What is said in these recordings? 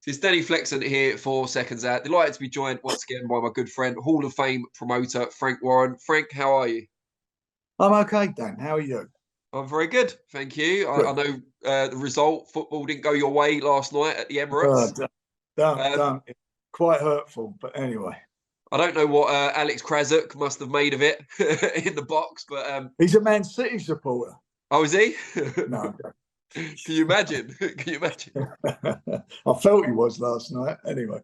It's Danny Flexen here for Seconds Out. Delighted to be joined once again by my good friend, Hall of Fame promoter Frank Warren. Frank, how are you? I'm okay, Dan. How are you? I'm very good, thank you. I Good. know the result, football didn't go your way last night at the Uh, Emirates. don't, don't, Um, don't. It's quite hurtful, but anyway. I don't know what Alex Krasuk must have made of it in the box, but He's a Man City supporter. oh, is he? No. Can you imagine? Can you imagine? I felt he was last night. Anyway.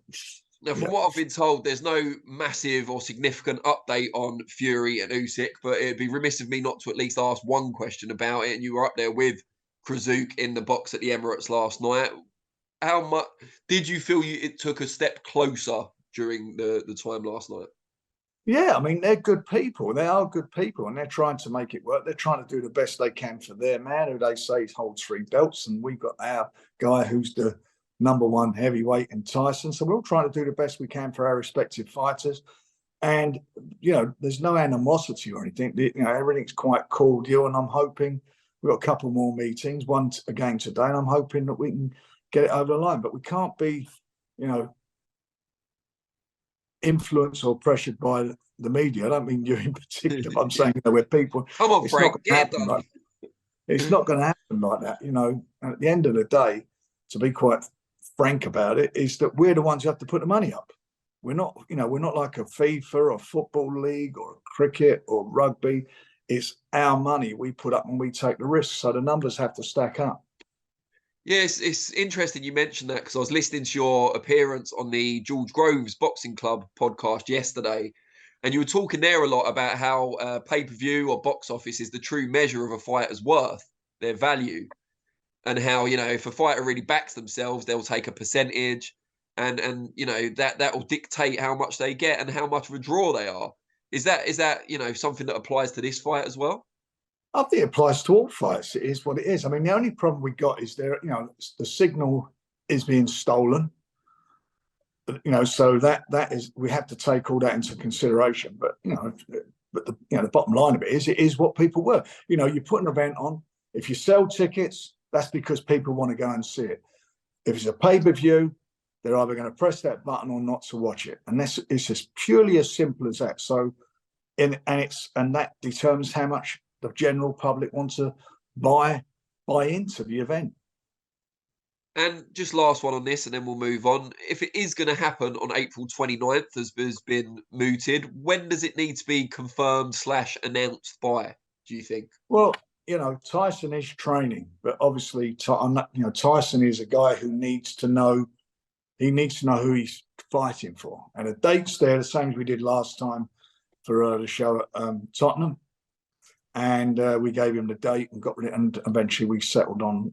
Now, from Yeah. what I've been told, there's no massive or significant update on Fury and Usyk, but it'd be remiss of me not to at least ask one question about it. And you were up there with Krasuk in the box at the Emirates last night. How much did you feel it took a step closer during the time last night? Yeah, I mean, they're good people. They are good people, and they're trying to make it work. They're trying to do the best they can for their man, who they say holds 3 belts. And we've got our guy who's the #1 heavyweight in Tyson. So we're all trying to do the best we can for our respective fighters. And, there's no animosity or anything. Everything's quite cordial. And I'm hoping we've got a couple more meetings, one again today. And I'm hoping that we can get it over the line. But we can't be, influenced or pressured by the media. I don't mean you in particular, but I'm saying, we're people. Come on, It's Frank, not get it going to happen done. it's not going to happen like that. And at the end of the day, to be quite frank about it, is that we're the ones who have to put the money up. We're not like a FIFA or football league or cricket or rugby. It's our money we put up and we take the risk. So the numbers have to stack up. Yes, it's interesting you mentioned that because I was listening to your appearance on the George Groves Boxing Club podcast yesterday, and you were talking there a lot about how pay-per-view or box office is the true measure of a fighter's worth, their value, and how if a fighter really backs themselves, they'll take a percentage, and that will dictate how much they get and how much of a draw they are. Is that something that applies to this fight as well? I think it applies to all fights. It is what it is. I mean, the only problem we got is the signal is being stolen. So that is, we have to take all that into consideration. But the bottom line of it is what people were. You put an event on. If you sell tickets, that's because people want to go and see it. If it's a pay-per-view, they're either going to press that button or not to watch it, and it's just purely as simple as that. So, and that determines how much the general public want to buy into the event. And just last one on this, and then we'll move on. If it is going to happen on April 29th, as has been mooted, when does it need to be confirmed / announced by, do you think? Well, Tyson is training, but obviously, Tyson is a guy who needs to know. He needs to know who he's fighting for, and the dates there, the same as we did last time for the show at Tottenham. And we gave him the date and got rid, and eventually we settled on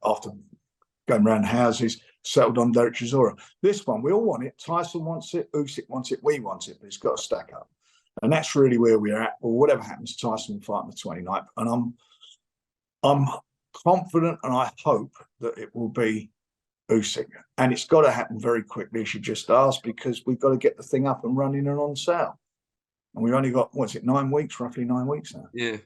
after going around the houses, settled on Derek Chisora. This one, we all want it. Tyson wants it. Usyk wants it. We want it. But it's got to stack up. And that's really where we're at. Well, whatever happens, Tyson will fight on the 29th. And I'm confident and I hope that it will be Usyk. And it's got to happen very quickly, as you just asked, because we've got to get the thing up and running and on sale. And we've only got, 9 weeks, roughly 9 weeks now. Yeah.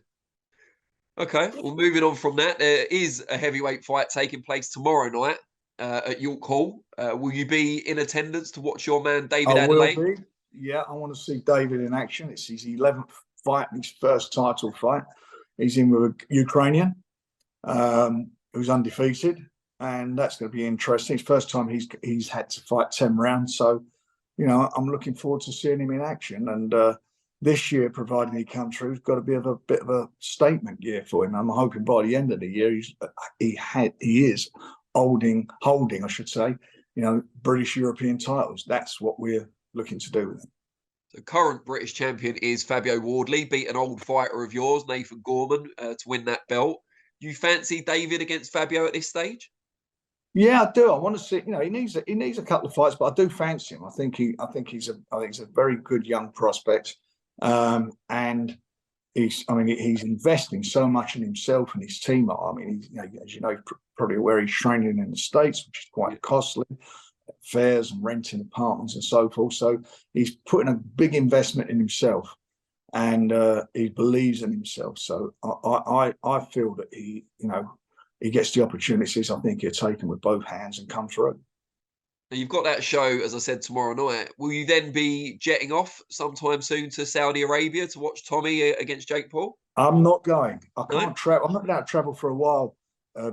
Okay, well, moving on from that, there is a heavyweight fight taking place tomorrow night at York Hall. Will you be in attendance to watch your man David Adeleye? I will be. Yeah, I want to see David in action. It's his 11th fight and his first title fight. He's in with a Ukrainian who's undefeated, and that's going to be interesting. It's the first time he's had to fight 10 rounds. So, I'm looking forward to seeing him in action. And this year, providing he comes through, has got to be a bit of a statement year for him. I'm hoping by the end of the year, he is holding, I should say, British European titles. That's what we're looking to do with him. The current British champion is Fabio Wardley, beat an old fighter of yours, Nathan Gorman, to win that belt. Do you fancy David against Fabio at this stage? Yeah, I do. I want to see. He needs a couple of fights, but I do fancy him. I think he's a very good young prospect, and he's investing so much in himself and his team. I mean, as you know, he's probably aware he's training in the States, which is quite costly. Fares and renting apartments and so forth. So he's putting a big investment in himself, and he believes in himself. So I feel that he gets the opportunities. I think he'll take them with both hands and come through. Now you've got that show, as I said, tomorrow night. Will you then be jetting off sometime soon to Saudi Arabia to watch Tommy against Jake Paul? I'm not going. I No? can't travel. I'm not going to travel for a while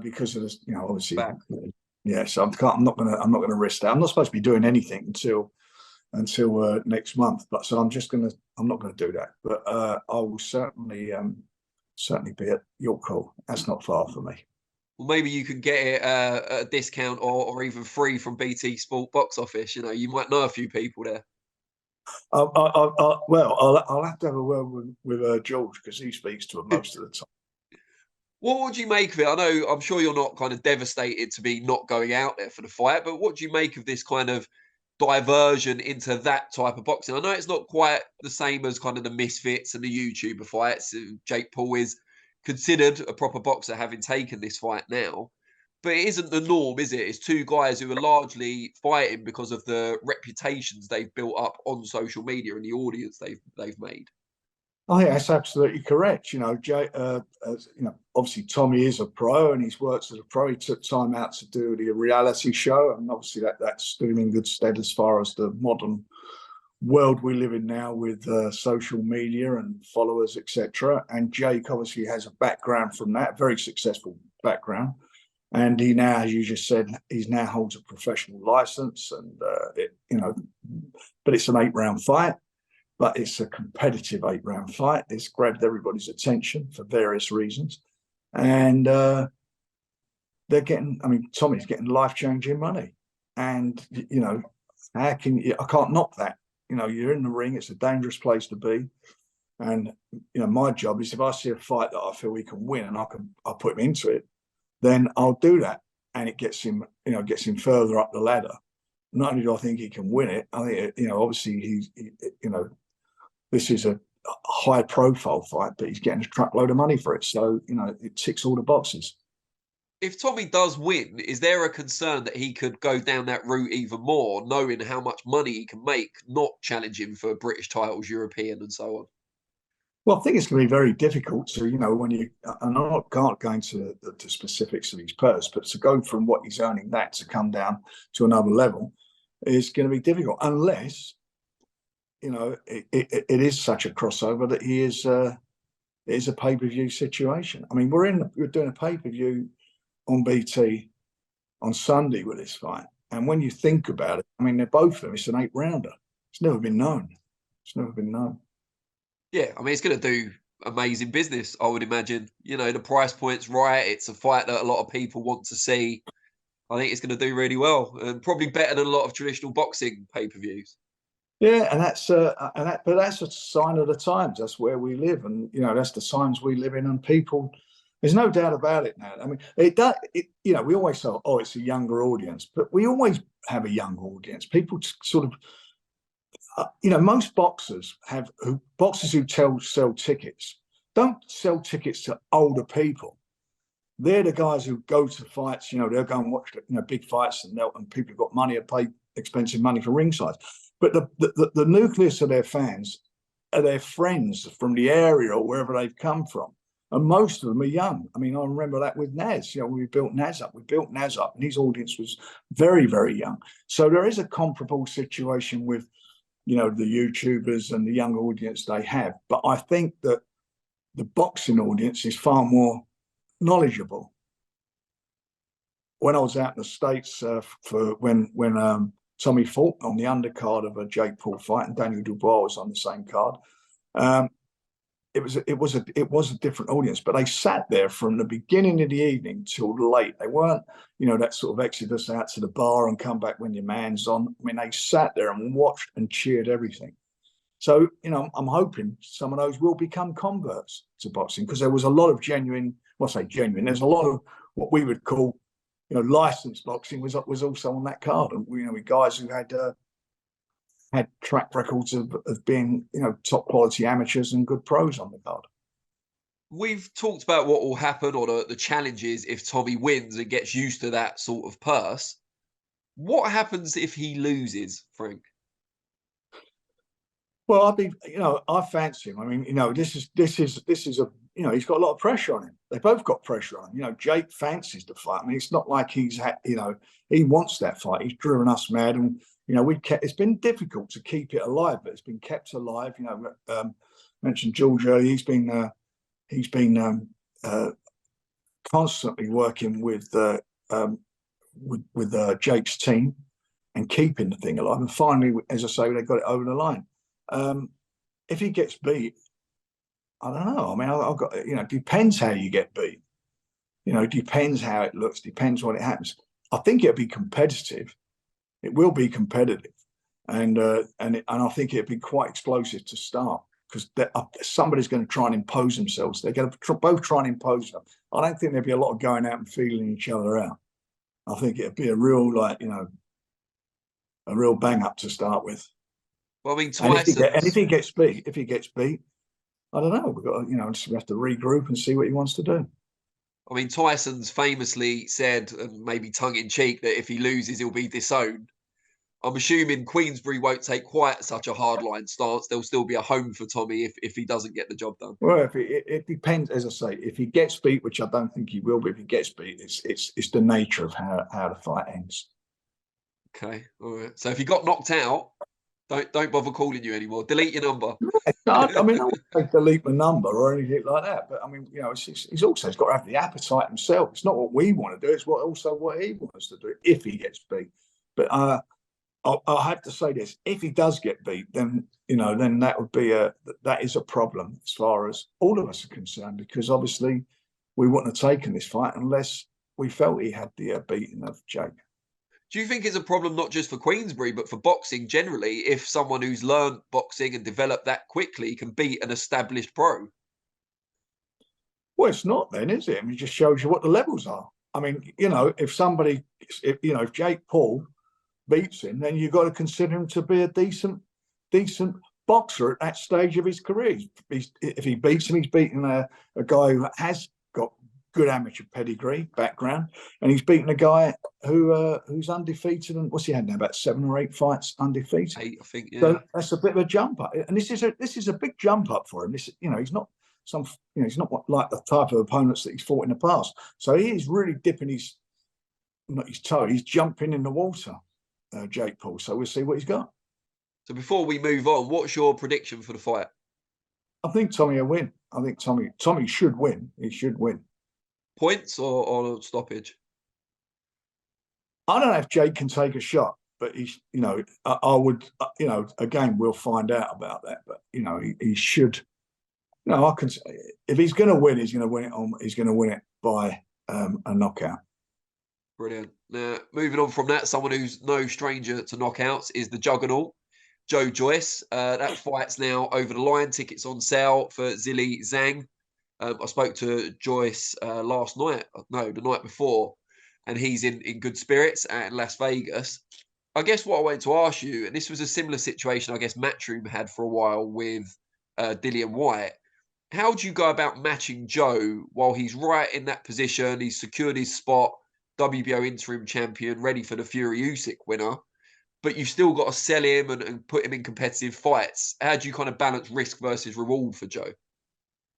because of this. You know, obviously, Back. yeah. So I'm not going to. I'm not going to risk that. I'm not supposed to be doing anything until next month. But so I'm just going to. I'm not going to do that. But I will certainly be at York Hall. That's not far for me. Well, maybe you can get it at a discount or even free from BT Sport box office. You know, you might know a few people there. Well, I'll have to have a word with George because he speaks to him most of the time. What would you make of it? I know, I'm sure you're not kind of devastated to be not going out there for the fight, but what do you make of this kind of diversion into that type of boxing? I know it's not quite the same as kind of the misfits and the YouTuber fights. Jake Paul is considered a proper boxer having taken this fight now, but it isn't the norm, is it? It's two guys who are largely fighting because of the reputations they've built up on social media and the audience they've made. I think that's absolutely correct. You know, obviously Tommy is a pro and he's worked as a pro. He took time out to do the reality show, and obviously that stood him in good stead as far as the modern world we live in now with social media and followers, etc. And Jake obviously has a background from that, very successful background, and he now, as you just said, he now holds a professional license, and but it's an 8-round fight. But it's a competitive 8-round fight. It's grabbed everybody's attention for various reasons. And they're getting, I mean, Tommy's getting life-changing money. And, you know, I can't knock that. You know, you're in the ring, it's a dangerous place to be. And, you know, my job is if I see a fight that I feel he can win and I'll put him into it, then I'll do that. And it gets him, gets him further up the ladder. Not only do I think he can win it, I think, obviously this is a high profile fight, but he's getting a truckload of money for it. So, it ticks all the boxes. If Tommy does win, is there a concern that he could go down that route even more, knowing how much money he can make, not challenging for British titles, European and so on? Well, I think it's going to be very difficult to, when you, and I can't go into the specifics of his purse, but to go from what he's earning that to come down to another level is going to be difficult unless, it is such a crossover that it is a pay-per-view situation. I mean, we're doing a pay-per-view on BT on Sunday with this fight. And when you think about it, I mean, they're both of them. It's an 8-rounder. It's never been known. It's never been known. Yeah, I mean, it's going to do amazing business, I would imagine. The price point's right. It's a fight that a lot of people want to see. I think it's going to do really well, and probably better than a lot of traditional boxing pay-per-views. Yeah, and but that's a sign of the times. That's where we live, and that's the times we live in. And people, there's no doubt about it now. I mean, it does. We always say, "Oh, it's a younger audience," but we always have a young audience. People sort of, most boxers who sell tickets don't sell tickets to older people. They're the guys who go to fights. They'll go and watch big fights, and people who've got money to pay expensive money for ringside. But the nucleus of their fans are their friends from the area or wherever they've come from. And most of them are young. I mean, I remember that with Naz. We built Naz up. And his audience was very, very young. So there is a comparable situation with, the YouTubers and the young audience they have. But I think that the boxing audience is far more knowledgeable. When I was out in the States for when Tommy fought on the undercard of a Jake Paul fight, and Daniel Dubois was on the same card. It was a different audience, but they sat there from the beginning of the evening till late. They weren't, that sort of exodus out to the bar and come back when your man's on. I mean, they sat there and watched and cheered everything. So, I'm hoping some of those will become converts to boxing, because there was a lot of genuine. Well, I say genuine. There's a lot of what we would call licensed boxing was also on that card, and with guys who had track records of being top quality amateurs and good pros on the card. We've talked about what will happen, or the challenges if Tommy wins and gets used to that sort of purse. What happens if he loses, Frank? Well, I fancy him. I mean, this is he's got a lot of pressure on him. They both got pressure on him. Jake fancies the fight. I mean, it's not like he's had, he wants that fight. He's driven us mad, and it's been difficult to keep it alive, but it's been kept alive. Mentioned George earlier. He's been constantly working with Jake's team and keeping the thing alive. And finally, as I say, they got it over the line. If he gets beat, I don't know. I mean, I've got, it depends how you get beat. It depends how it looks, depends what it happens. I think it'll be competitive. It will be competitive. And I think it'll be quite explosive to start, because somebody's going to try and impose themselves. They're going to both try and impose them. I don't think there'll be a lot of going out and feeling each other out. I think it'll be a real, a real bang up to start with. Well, I mean, Tyson. And if he gets beat, I don't know. We've got, we have to regroup and see what he wants to do. I mean, Tyson's famously said, and maybe tongue in cheek, that if he loses, he'll be disowned. I'm assuming Queensberry won't take quite such a hardline stance. There'll still be a home for Tommy if he doesn't get the job done. Well, it depends, as I say. If he gets beat, which I don't think he will, but if he gets beat, it's the nature of how the fight ends. Okay, all right. So if he got knocked out, don't bother calling you anymore. Delete your number. I mean, I won't delete my number or anything like that. But I mean, he's got to have the appetite himself. It's not what we want to do. It's what he wants to do if he gets beat. But I'll have to say this: if he does get beat, then then that is a problem as far as all of us are concerned, because obviously we wouldn't have taken this fight unless we felt he had the beating of Jake. Do you think it's a problem not just for Queensberry, but for boxing generally, if someone who's learned boxing and developed that quickly can beat an established pro? Well, it's not then, is it? I mean, it just shows you what the levels are. I mean, if Jake Paul beats him, then you've got to consider him to be a decent boxer at that stage of his career. If he beats him, he's beating a guy who has got good amateur pedigree background, and he's beaten a guy who's undefeated, and what's he had now, about 7 or 8 fights undefeated? 8, I think. Yeah. So that's a bit of a jump up, and this is a big jump up for him. He's not he's not like the type of opponents that he's fought in the past. So he is really dipping his toe. He's jumping in the water, Jake Paul. So we'll see what he's got. So before we move on, what's your prediction for the fight? I think Tommy will win. I think Tommy should win. He should win. Points or stoppage? I don't know if Jake can take a shot, but he's, I would, again, we'll find out about that. But he should. No, I can. If he's going to win, he's going to win it He's going to win it by a knockout. Brilliant. Now, moving on from that, someone who's no stranger to knockouts is the juggernaut, Joyce. That fight's now over the line. Tickets on sale for Zhilei Zhang. I spoke to Joyce last night, the night before, and he's in good spirits at Las Vegas. I guess what I wanted to ask you, and this was a similar situation I guess Matchroom had for a while with Dillian Whyte. How do you go about matching Joe while he's right in that position? He's secured his spot, WBO interim champion, ready for the Fury Usyk winner, but you've still got to sell him and put him in competitive fights. How do you kind of balance risk versus reward for Joe?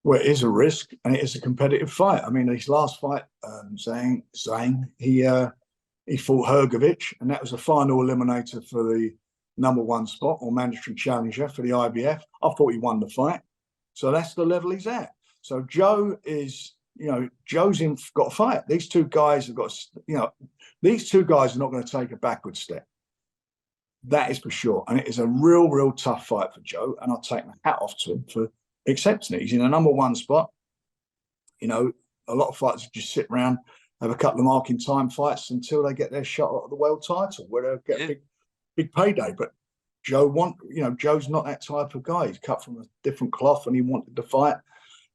Well, it is a risk and it is a competitive fight. I mean, his last fight, Zhang, he fought Hrgovic, and that was a final eliminator for the #1 spot or mandatory challenger for the IBF. I thought he won the fight. So that's the level he's at. So Joe is, Joe's got a fight. These two guys have got, these two guys are not going to take a backward step. That is for sure. And it is a real, real tough fight for Joe. And I'll take my hat off to him for accepting it. He's in a #1 spot. A lot of fighters just sit around, have a couple of marking time fights until they get their shot at the world title, where they'll get a big payday. But Joe's not that type of guy. He's cut from a different cloth, and he wanted to fight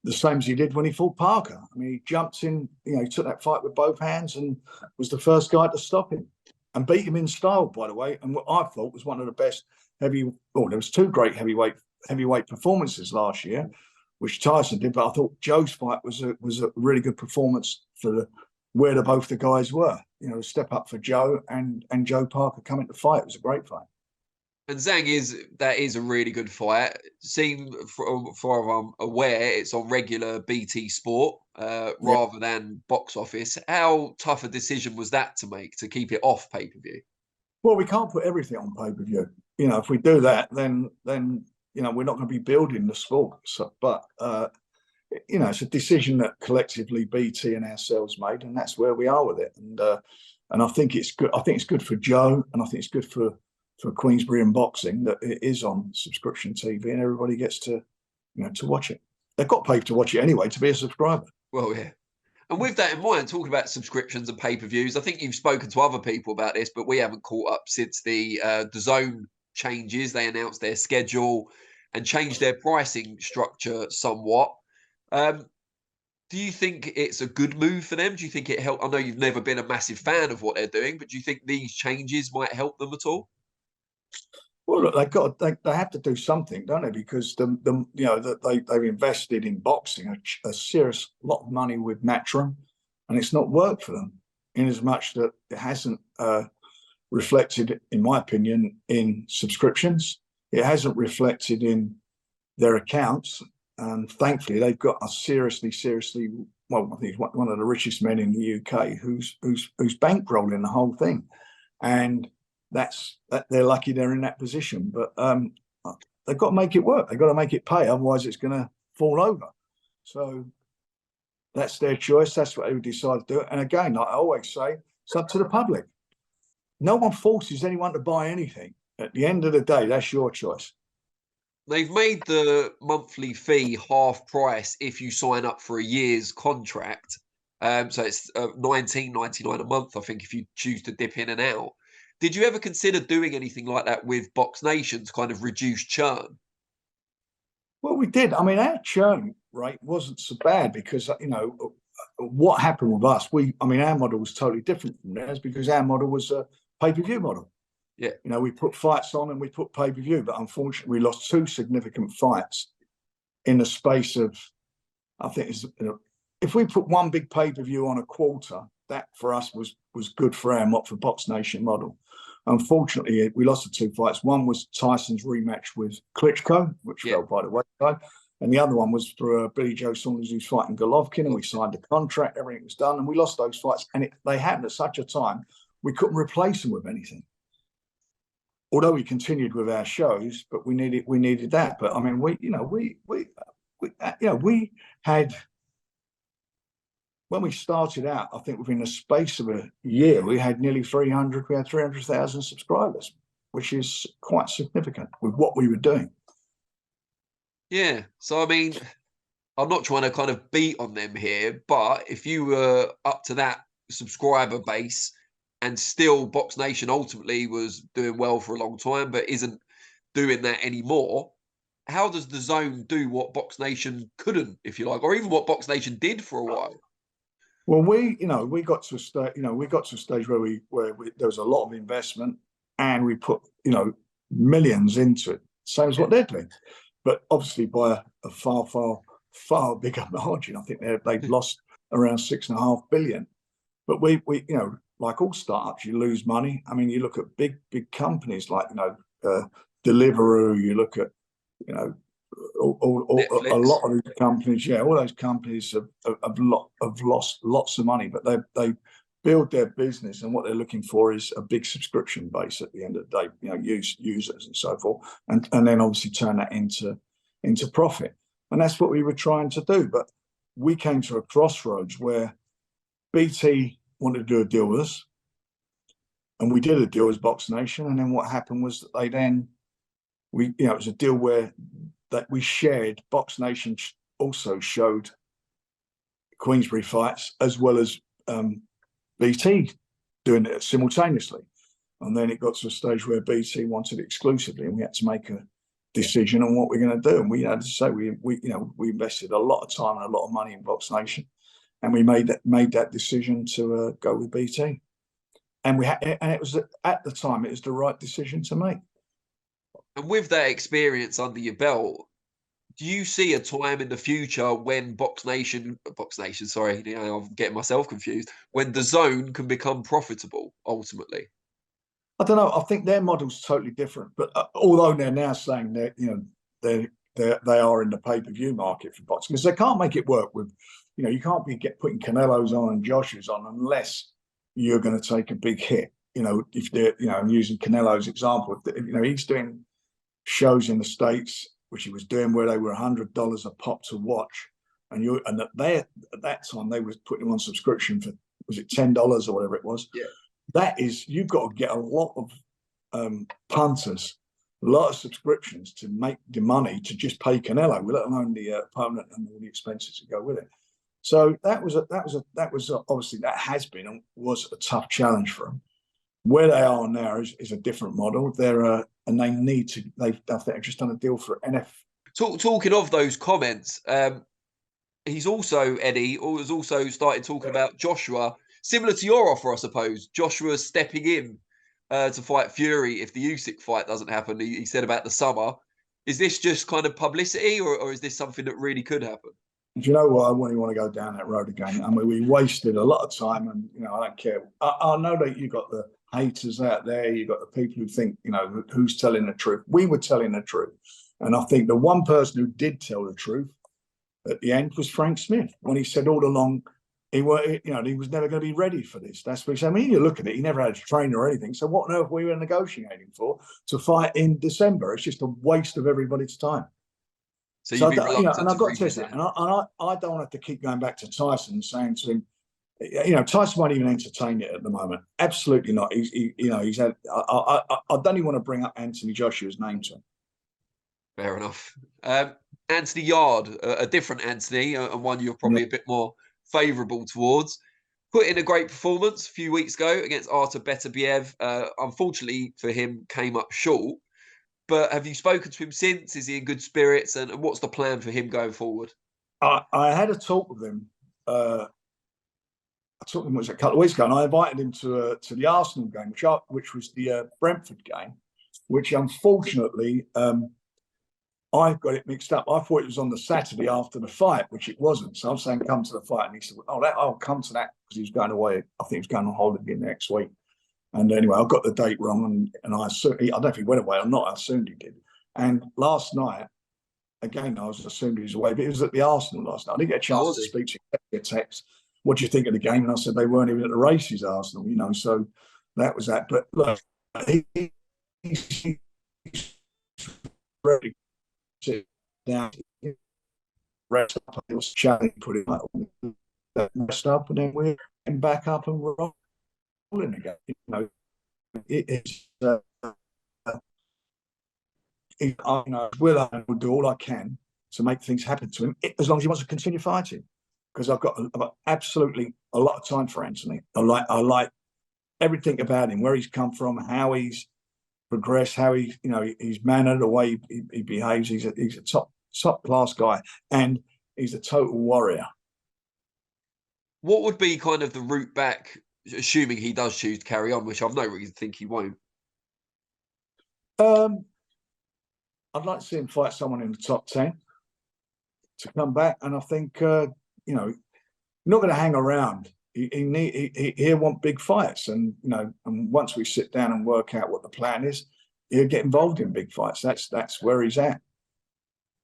the same as he did when he fought Parker. I mean, he jumped in, he took that fight with both hands and was the first guy to stop him and beat him in style, by the way. And what I thought was one of the best there was 2 great heavyweight performances last year, which Tyson did, but I thought Joe's fight was a really good performance for where both the guys were. A step up for Joe and Joe Parker coming to fight. It was a great fight. And that is a really good fight. For I'm aware, it's on regular BT Sport Yeah. rather than box office. How tough a decision was that to make to keep it off pay-per-view? Well, we can't put everything on pay-per-view. If we do that, then we're not going to be building the sport. So, but it's a decision that collectively BT and ourselves made, and that's where we are with it. And I think it's good. I think it's good for Joe, and I think it's good for Queensberry and boxing that it is on subscription TV, and everybody gets to to watch it. They've got paid to watch it anyway to be a subscriber. Well, yeah. And with that in mind, talking about subscriptions and pay-per-views, I think you've spoken to other people about this, but we haven't caught up since the DAZN changes. They announced their schedule and changed their pricing structure somewhat. Do you think it's a good move for them? Do you think it helped? I know you've never been a massive fan of what they're doing, but do you think these changes might help them at all? Well, look, they have to do something, don't they? Because they've invested in boxing a serious lot of money with Matchroom, and it's not worked for them in as much that it hasn't reflected, in my opinion, in subscriptions. It hasn't reflected in their accounts, and thankfully they've got a seriously, well, I think he's one of the richest men in the UK who's bankrolling the whole thing, and they're lucky they're in that position. But they've got to make it work. They've got to make it pay, otherwise it's going to fall over. So that's their choice. That's what they would decide to do. And again, like I always say, it's up to the public. No one forces anyone to buy anything. At the end of the day, that's your choice. They've made the monthly fee half price if you sign up for a year's contract. So it's $19.99 a month, I think, if you choose to dip in and out. Did you ever consider doing anything like that with Box Nation to kind of reduce churn? Well, we did. I mean, our churn rate wasn't so bad because, what happened with us, our model was totally different from theirs because our model was a pay-per-view model. Yeah. We put fights on and we put pay-per-view, but unfortunately we lost 2 significant fights in the space of, I think, if we put one big pay-per-view on a quarter, that for us was good for for Box Nation model. Unfortunately, we lost the 2 fights. One was Tyson's rematch with Klitschko, which fell by the wayside. And the other one was for Billy Joe Saunders, who's fighting Golovkin, and we signed a contract, everything was done, and we lost those fights. And they happened at such a time, we couldn't replace them with anything. Although we continued with our shows, but we needed that. But I mean, we had, when we started out, I think within the space of a year, we had nearly 300,000 subscribers, which is quite significant with what we were doing. Yeah. So, I mean, I'm not trying to kind of beat on them here, but if you were up to that subscriber base and still Box Nation ultimately was doing well for a long time, but isn't doing that anymore, how does the DAZN do what Box Nation couldn't, if you like, or even what Box Nation did for a while? Well, we got to a stage where there was a lot of investment, and we put millions into it, same as what they're doing, but obviously by a far bigger margin. I think they've lost around $6.5 billion. But we like all startups, you lose money. I mean, you look at big companies like Deliveroo. You look at a lot of these companies. Yeah, all those companies have lost lots of money, but they build their business, and what they're looking for is a big subscription base at the end of the day. Users and so forth, and then obviously turn that into profit. And that's what we were trying to do. But we came to a crossroads where BT wanted to do a deal with us, and we did a deal as Box Nation. And then what happened was that it was a deal where that we shared. Box Nation also showed Queensberry fights as well as BT doing it simultaneously. And then it got to a stage where BT wanted it exclusively, and we had to make a decision on what we're going to do. And we had to say we invested a lot of time and a lot of money in Box Nation, and we made that decision to go with BT. And it was at the time it was the right decision to make. And with that experience under your belt, do you see a time in the future when Box Nation, sorry, I'm getting myself confused, when the DAZN can become profitable ultimately? I don't know. I think their model's totally different. But although they're now saying that, they are in the pay-per-view market for boxing, because they can't make it work with, you can't be putting Canelo's on and Joshua's on unless you're going to take a big hit. If they're, I'm using Canelo's example. If, he's doing shows in the States, which he was doing, where they were $100 a pop to watch, and at that time they was putting him on subscription for, was it $10 or whatever it was? Yeah. That is, you've got to get a lot of punters, a lot of subscriptions to make the money to just pay Canelo, let alone the opponent and all the expenses that go with it. So that was obviously, that has been and was a tough challenge for them. Where they are now is a different model. And they need to. I think they've just done a deal for NF. Talking of those comments, he's also, Eddie has also started talking about Joshua, similar to your offer, I suppose. Joshua stepping in to fight Fury if the Usyk fight doesn't happen. He said about the summer. Is this just kind of publicity, or is this something that really could happen? Do you know what? I wouldn't want to go down that road again. I mean, we wasted a lot of time, and I don't care. I know that you got the haters out there. You got the people who think, who's telling the truth. We were telling the truth, and I think the one person who did tell the truth at the end was Frank Smith, when he said all along he was never going to be ready for this. That's what he said. I mean, you look at it, he never had a trainer or anything. So what on earth were we negotiating for to fight in December? It's just a waste of everybody's time. So you'd be reluctant and I've got to say say, and I don't have to keep going back to Tyson and saying to him, Tyson won't even entertain it at the moment. Absolutely not. He's had. I don't even want to bring up Anthony Joshua's name to him. Fair enough. Anthony Yarde, a different Anthony, and one you're probably a bit more favourable towards, put in a great performance a few weeks ago against Artur Beterbiev. Unfortunately for him, came up short. But have you spoken to him since? Is he in good spirits? And what's the plan for him going forward? I had a talk with him. I talked with him a couple of weeks ago, and I invited him to the Arsenal game, which was the Brentford game, which unfortunately I got it mixed up. I thought it was on the Saturday after the fight, which it wasn't. So I'm saying, come to the fight. And he said, I'll come to that, because he was going away. I think he was going on holiday next week. And anyway, I got the date wrong, and I don't know if he went away or not. I assumed he did. And last night, again, I was assumed he was away, but it was at the Arsenal last night. I didn't get a chance to speak to him. A text. What do you think of the game? And I said they weren't even at the races, Arsenal. So that was that. But look, he's ready. Sit down, rest up. It was challenge, put it rest up, and then we're getting back up and rolling again. It's I will do all I can to make things happen to him, as long as he wants to continue fighting. Because I've got absolutely a lot of time for Anthony. I like everything about him, where he's come from, how he's progress, how he's mannered, the way he behaves. He's a top class guy, and he's a total warrior. What would be kind of the route back, assuming he does choose to carry on, which I've no reason to think he won't? I'd like to see him fight someone in the top 10 to come back, and I think not going to hang around. He'll want big fights, and and once we sit down and work out what the plan is, he'll get involved in big fights. That's where he's at.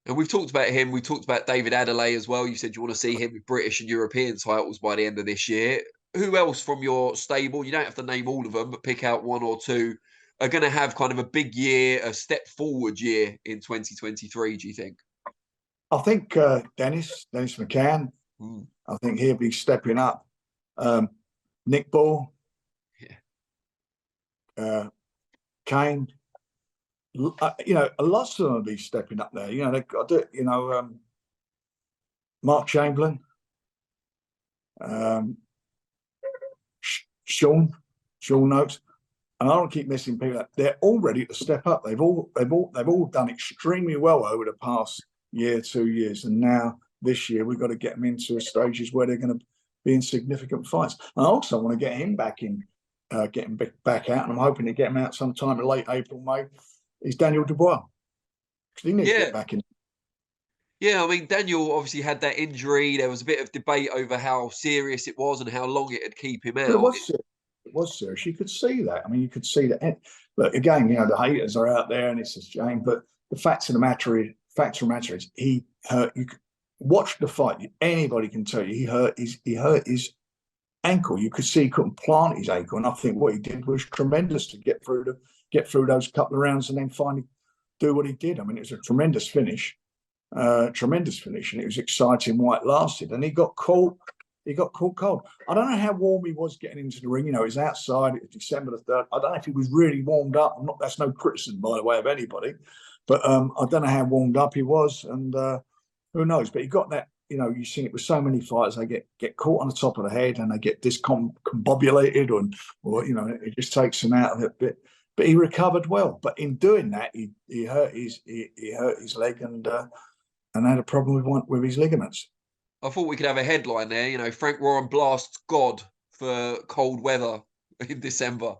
And we've talked about him. We talked about David Adeleye as well. You said you want to see him with British and European titles by the end of this year. Who else from your stable? You don't have to name all of them, but pick out one or two, are going to have kind of a big year, a step forward year in 2023. Do you think? I think Dennis McCann. I think he'll be stepping up. Nick Ball, Kane, a lot of them will be stepping up there. They've got to do, Mark Chamberlain, Sean Noakes, and I don't keep missing people. They're all ready to step up. They've all done extremely well over the past year, 2 years, and now this year we've got to get them into stages where they're going to be in significant fights. And I also want to get him back in, get him back out, and I'm hoping to get him out sometime in late April, May. Is Daniel Dubois, because he needs to get back in. Yeah, I mean, Daniel obviously had that injury. There was a bit of debate over how serious it was and how long it would keep him out. It was serious. You could see that. I mean, you could see that. Look, again, you know, the haters are out there, and it's a shame. But the fact of the matter is, he hurt. You could watch the fight. Anybody can tell you he hurt his ankle. You could see he couldn't plant his ankle, and I think what he did was tremendous to get through those couple of rounds, and then finally do what he did. I mean, it was a tremendous finish, and it was exciting while it lasted. And he got caught. He got caught cold. I don't know how warm he was getting into the ring. You know, it was outside. It was December the 3rd. I don't know if he was really warmed up. That's no criticism, by the way, of anybody. But I don't know how warmed up he was, and who knows? But he got that. You know, you've seen it with so many fighters. They get caught on the top of the head, and they get discombobulated, or you know, it just takes them out of it. But he recovered well. But in doing that, he hurt his leg and had a problem with his ligaments. I thought we could have a headline there. You know, Frank Warren blasts God for cold weather in December.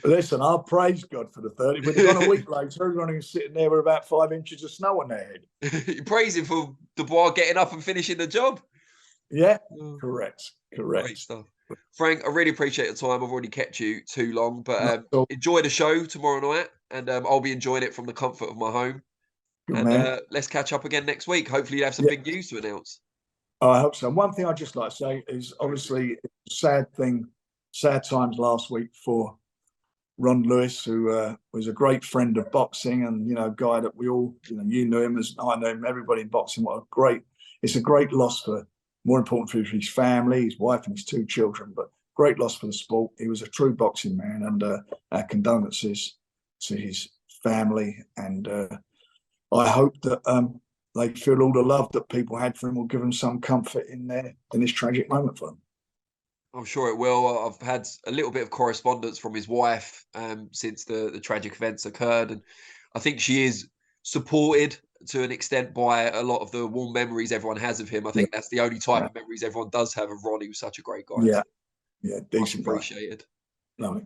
Listen, I praise God for the 30. But gone a week later, everyone's sitting there with about 5 inches of snow on their head. You praise him for Dubois getting up and finishing the job. Yeah, correct. Great stuff. Frank, I really appreciate the time. I've already kept you too long, but enjoy the show tomorrow night, and I'll be enjoying it from the comfort of my home. Good, and let's catch up again next week. Hopefully you have some big news to announce. I hope so. One thing I'd just like to say is obviously sad times last week for Ron Lewis, who was a great friend of boxing, and you know, guy that we all, you knew him as I know him. Everybody in boxing, it's a great loss for, more important for his family, his wife, and his 2 children. But great loss for the sport. He was a true boxing man, and our condolences to his family. And I hope that they feel all the love that people had for him will give them some comfort in this tragic moment for them. I'm sure it will. I've had a little bit of correspondence from his wife since the tragic events occurred, and I think she is supported to an extent by a lot of the warm memories everyone has of him. I think that's the only type of memories everyone does have of Ron. He was such a great guy. Yeah, decent, appreciated. Lovely.